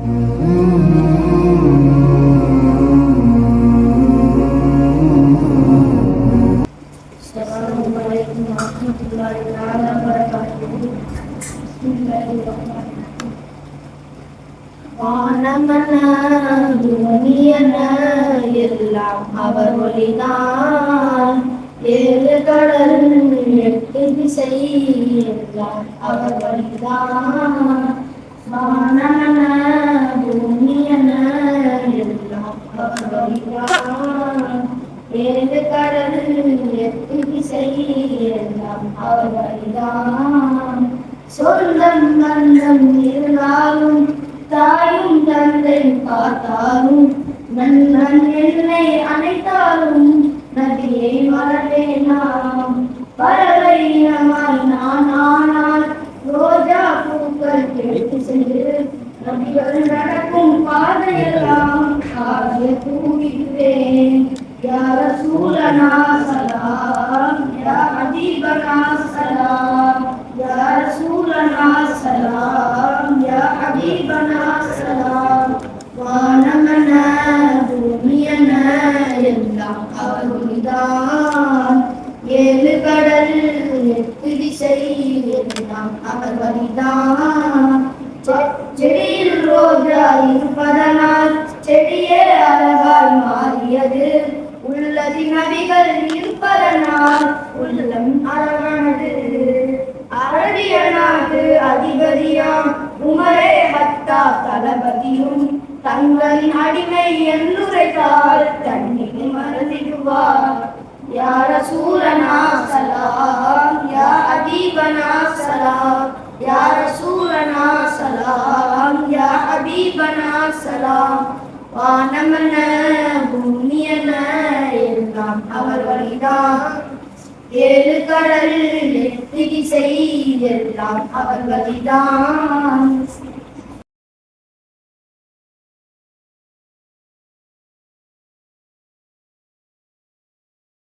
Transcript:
Assalamualaikum warahmatullahi wabarakatuh. வானமன பூமியன எல்லாம் அவர் ஒளிதான். ஏழு கடல் எட்டு திசை எல்லாம் அவர் வழிதான். வானமன பூமியன எல்லாம் அவர் வழிதான். ஏழு கடல் எட்டு திசை எல்லாம் அவர் வழிதான். சொந்தம் பந்தம் இருந்தாலும் தாயும் தந்தை பார்த்தாலும் நண்பன் என்னை அணைத்தாலும் நதியை மறவேனாம். பறவை இனமாய் நான் ஆனால் ரோஜா பூக்கள் கேட்டு சென்று நதிகள் நடக்கும் பாதையெல்லாம் காவிய கூறுகிறேன். யா ரசூலனா சலாம், யா ஹபீபனா சலாம், யா ரசூலனா சலாம், யா ஹபீபனா சலாம். வானமன பூமியன எல்லாம் அவர் ஒளிதான். ஏழு கடல் எட்டு திசை எல்லாம் அவர் வழிதான். செடியில் ரோஜா இருப்பதனால் செடியே அழகாய் மாறியது. உள்ளதி நபிகள் இருப்பதனால் உள்ளம் அழகானது. அரபிய நாட்டு அதிபதியாம் உமரே ஹத்தா தளபதியும் தங்களின் அடிமை என்றுரைத்தால் தண்ணீர் மறந்திடுவார். யா ரசூலனா சலாம், யா ஹபீபனா சலாம், யா ரசூலனா சலாம், யா ஹபீபனா சலாம். வானமன பூமியன எல்லாம் அவர் வழிதான். ஏழு கடல் எட்டு திசை எல்லாம் அவர் வழிதான்.